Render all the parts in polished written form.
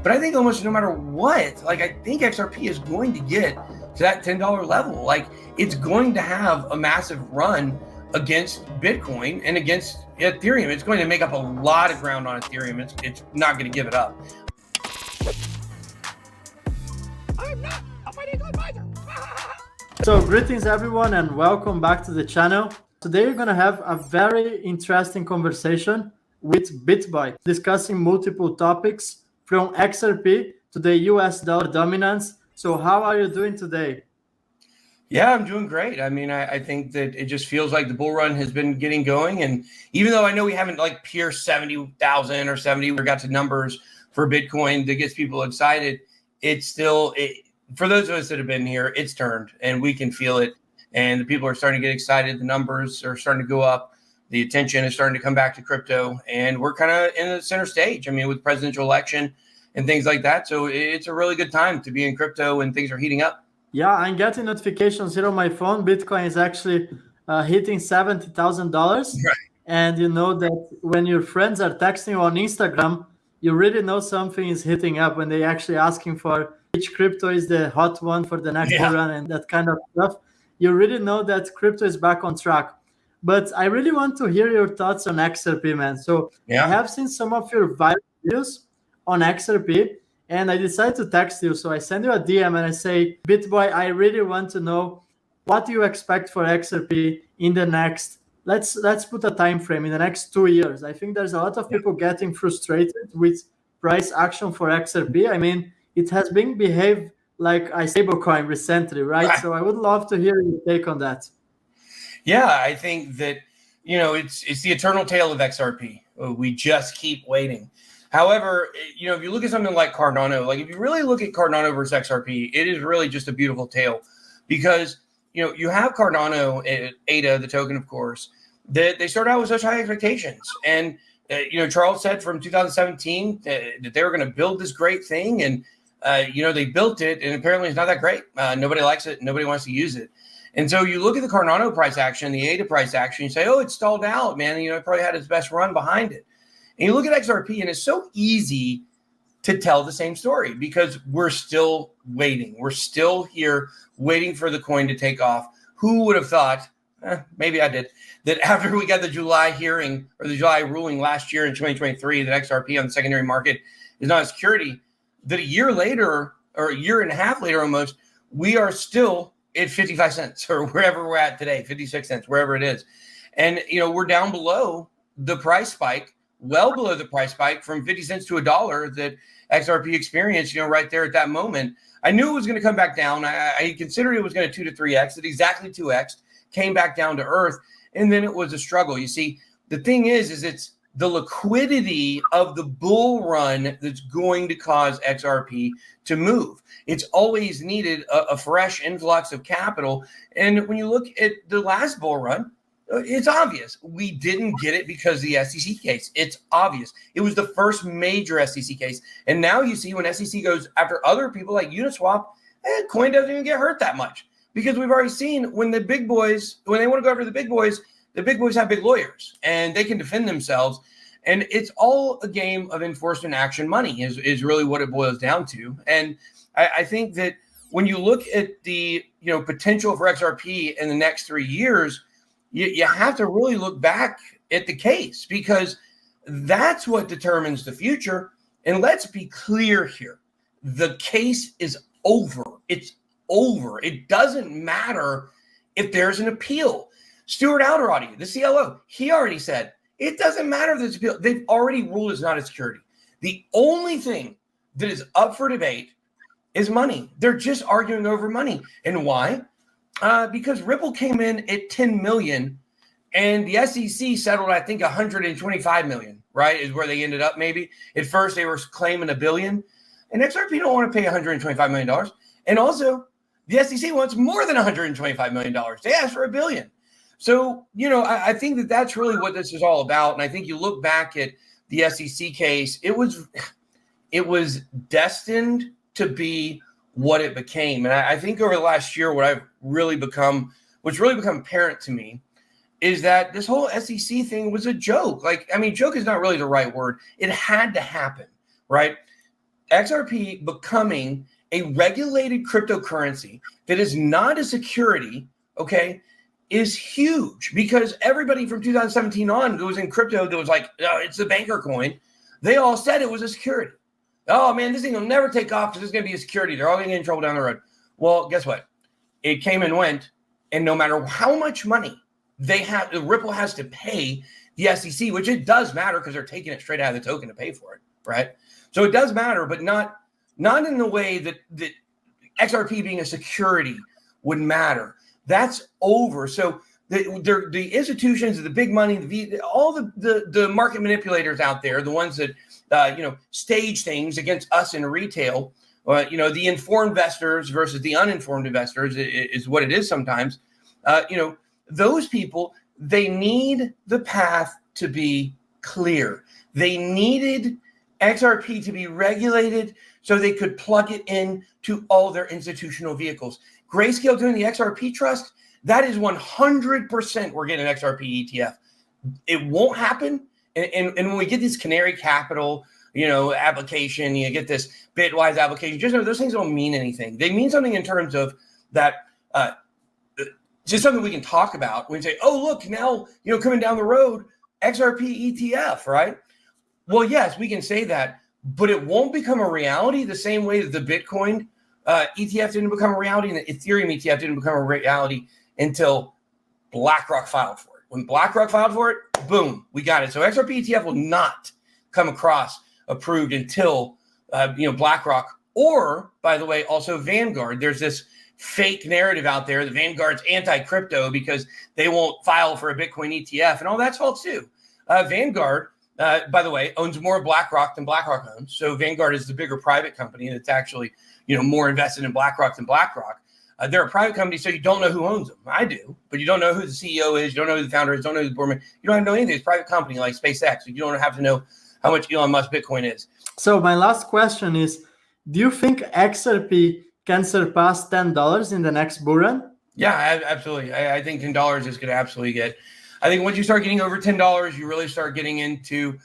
But I think almost no matter what, like I think XRP is going to get to that $10 level. Like it's going to have a massive run against Bitcoin and against Ethereum. It's going to make up a lot of ground on Ethereum. It's not going to give it up. I'm not a financial advisor. So greetings everyone and welcome back to the channel. Today we're going to have a very interesting conversation with Bitboy, discussing multiple topics from XRP to the US dollar dominance. So how are you doing today? Yeah, I'm doing great. I mean, I think that it just feels like the bull run has been getting going. And even though I know we haven't like pierced 70,000 or 70, we got to numbers for Bitcoin that gets people excited, it's still, for those of us that have been here, it's turned and we can feel it. And the people are starting to get excited. The numbers are starting to go up. The attention is starting to come back to crypto. And we're kind of in the center stage. I mean, with presidential election and things like that. So it's a really good time to be in crypto and things are heating up. Yeah, I'm getting notifications here on my phone. Bitcoin is actually hitting $70,000. Right. And you know that when your friends are texting you on Instagram, you really know something is hitting up when they actually asking for which crypto is the hot one for the next bull run and that kind of stuff. You really know that crypto is back on track. But I really want to hear your thoughts on XRP, man. So I have seen some of your viral videos on XRP, and I decided to text you. So I send you a DM and I say, Bitboy, I really want to know what do you expect for XRP in the next, let's put a time frame, in the next 2 years. I think there's a lot of people getting frustrated with price action for XRP. I mean, it has been behaved like a stablecoin recently, right? So I would love to hear your take on that. Yeah, I think that, you know, it's the eternal tale of XRP. We just keep waiting. However, you know, if you look at something like Cardano, like if you really look at Cardano versus XRP, it is really just a beautiful tale because, you know, you have Cardano, ADA, the token, of course, that they started out with such high expectations. And, you know, Charles said from 2017 that they were going to build this great thing. And, you know, they built it and apparently it's not that great. Nobody likes it. Nobody wants to use it. And so you look at the Cardano price action, the ADA price action, you say, oh, it's stalled out, man. You know, it probably had its best run behind it. And you look at XRP and it's so easy to tell the same story because we're still waiting. We're still here waiting for the coin to take off. Who would have thought, maybe I did, that after we got the July hearing or the July ruling last year in 2023, that XRP on the secondary market is not a security, that a year later or a year and a half later almost, we are still at 55 cents or wherever we're at today, 56 cents, wherever it is. And, you know, we're down below the price spike, well below the price spike from 50 cents to $1 that XRP experienced, you know, right there at that moment. I knew it was going to come back down. I considered it was going to 2 to 3X, it exactly 2X, came back down to earth. And then it was a struggle. You see, the thing is it's the liquidity of the bull run that's going to cause XRP to move. It's always needed a fresh influx of capital. And when you look at the last bull run, it's obvious. We didn't get it because of the SEC case. It's obvious. It was the first major SEC case. And now you see when SEC goes after other people like Uniswap, coin doesn't even get hurt that much because we've already seen when the big boys, when they want to go after the big boys have big lawyers and they can defend themselves. And it's all a game of enforcement action money is really what it boils down to. And I think that when you look at the, you know, potential for XRP in the next 3 years, you have to really look back at the case because that's what determines the future. And let's be clear here. The case is over. It's over. It doesn't matter if there's an appeal. Stuart Alderody, the CLO, he already said, it doesn't matter if there's appeal. They've already ruled it's not a security. The only thing that is up for debate is money. They're just arguing over money. And why? Because Ripple came in at 10 million and the SEC settled, I think, 125 million, right? Is where they ended up maybe. At first, they were claiming $1 billion. And XRP don't want to pay $125 million. And also, the SEC wants more than $125 million. They asked for $1 billion. So, you know, I think that that's really what this is all about. And I think you look back at the SEC case, it was destined to be what it became. And I think over the last year, what's really become apparent to me is that this whole SEC thing was a joke. Like, I mean, joke is not really the right word. It had to happen, right? XRP becoming a regulated cryptocurrency that is not a security, okay, is huge, because everybody from 2017 on who was in crypto that was like, oh, it's the banker coin, they all said it was a security. Oh man, this thing will never take off because it's going to be a security. They're all going to get in trouble down the road. Well, guess what? It came and went, and no matter how much money Ripple has to pay the SEC, which it does matter because they're taking it straight out of the token to pay for it, right? So it does matter, but not in the way that XRP being a security would matter. That's over. So the institutions, the big money, all the market manipulators out there, the ones that stage things against us in retail, the informed investors versus the uninformed investors is what it is sometimes. Those people, they need the path to be clear. They needed XRP to be regulated so they could plug it in to all their institutional vehicles. Grayscale doing the XRP trust, that is 100% we're getting an XRP ETF. It won't happen. And when we get this Canary Capital, application, you get this Bitwise application, just know those things don't mean anything. They mean something in terms of that, just something we can talk about. We say, oh, look, now, coming down the road, XRP ETF, right? Well, yes, we can say that, but it won't become a reality the same way that the Bitcoin ETF didn't become a reality and the Ethereum ETF didn't become a reality until BlackRock filed for it. When BlackRock filed for it, boom, we got it. So XRP ETF will not come across approved until BlackRock, or, by the way, also Vanguard. There's this fake narrative out there that Vanguard's anti-crypto because they won't file for a Bitcoin ETF, and all that's false too. Vanguard, by the way, owns more BlackRock than BlackRock owns. So Vanguard is the bigger private company that's actually more invested in BlackRock than BlackRock. They're a private company, so you don't know who owns them. I do, but you don't know who the CEO is. You don't know who the founder is. Don't know who the board member. You don't have to know anything. It's a private company like SpaceX. You don't have to know how much Elon Musk Bitcoin is. So my last question is, do you think XRP can surpass $10 in the next bull run? Yeah, absolutely. I think $10 is going to absolutely get. I think once you start getting over $10, you really start getting into,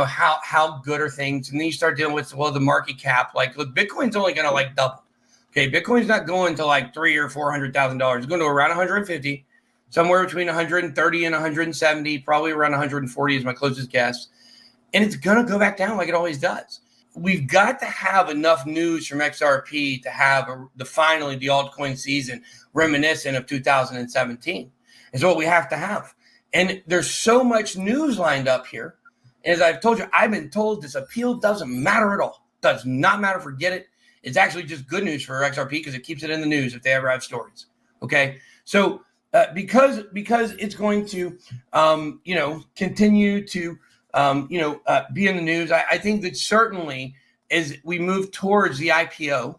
how good are things, and then you start dealing with the market cap. Like, look, Bitcoin's only going to double. Okay, Bitcoin's not going to $300,000 or $400,000. It's going to around 150, somewhere between 130 and 170, probably around 140 is my closest guess. And it's going to go back down like it always does. We've got to have enough news from XRP to have finally the altcoin season reminiscent of 2017 is what we have to have. And there's so much news lined up here. As I've told you, I've been told this appeal doesn't matter at all. Does not matter. Forget it. It's actually just good news for XRP because it keeps it in the news if they ever have stories. Okay. So because it's going to, continue to, be in the news, I think that certainly as we move towards the IPO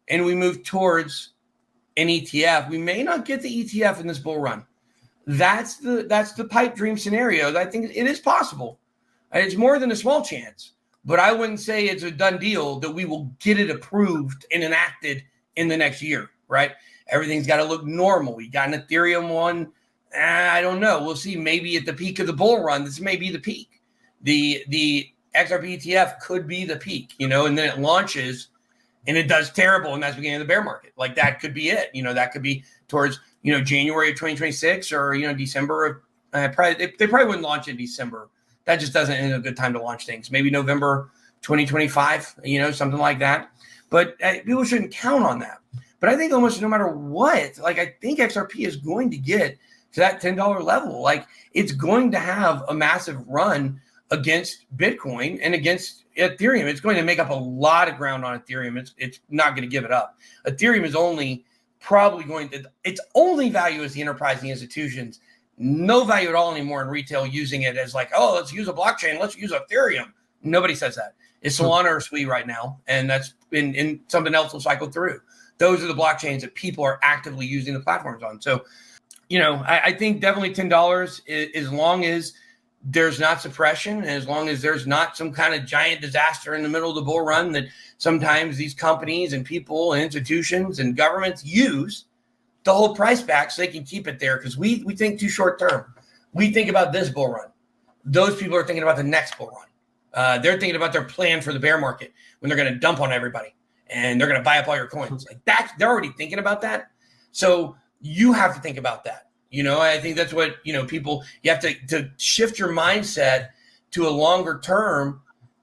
and we move towards an ETF, we may not get the ETF in this bull run. That's the pipe dream scenario. I think it is possible. It's more than a small chance, but I wouldn't say it's a done deal that we will get it approved and enacted in the next year, right? Everything's got to look normal. We got an Ethereum one. I don't know. We'll see. Maybe at the peak of the bull run, this may be the peak. The XRP ETF could be the peak, and then it launches and it does terrible, and that's the beginning of the bear market. Like that could be it. That could be towards, January of 2026 or, December of they probably wouldn't launch in December. That just doesn't end a good time to launch things. Maybe November 2025, something like that. But people shouldn't count on that. But I think almost no matter what, I think XRP is going to get to that $10 level. It's going to have a massive run against Bitcoin and against Ethereum. It's going to make up a lot of ground on Ethereum. It's not going to give it up. Ethereum is only probably its only value is the enterprise and the institutions. No value at all anymore in retail using it as let's use a blockchain. Let's use Ethereum. Nobody says that. It's Solana or Sui right now. And that's in something else will cycle through. Those are the blockchains that people are actively using the platforms on. So, I think definitely $10 as long as there's not suppression, and as long as there's not some kind of giant disaster in the middle of the bull run that sometimes these companies and people and institutions and governments use to hold price back so they can keep it there because we think too short term. We think about this bull run. Those people are thinking about the next bull run. They're thinking about their plan for the bear market when they're going to dump on everybody and they're going to buy up all your coins. Like that, they're already thinking about that. So you have to think about that. I think that's what, people, you have to shift your mindset to a longer term.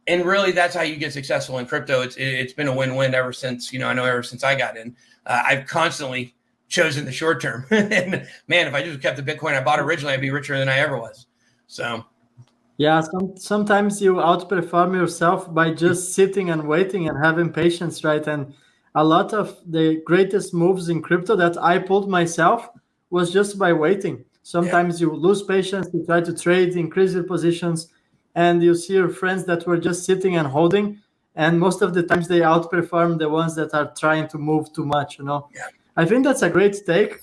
And really, that's how you get successful in crypto. It's been a win-win ever since, I know ever since I got in. I've constantly chosen the short term. And man, if I just kept the Bitcoin I bought originally, I'd be richer than I ever was. So. Yeah, sometimes you outperform yourself by just sitting and waiting and having patience, right? And a lot of the greatest moves in crypto that I pulled myself was just by waiting. Sometimes you lose patience, you try to trade, increase your positions, and you see your friends that were just sitting and holding. And most of the times they outperform the ones that are trying to move too much, Yeah. I think that's a great take.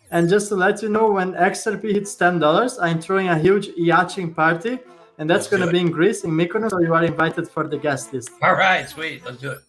And just to let you know, when XRP hits $10, I'm throwing a huge yachting party. And that's going to be in Greece, in Mykonos, so you are invited for the guest list. All right, sweet. Let's do it.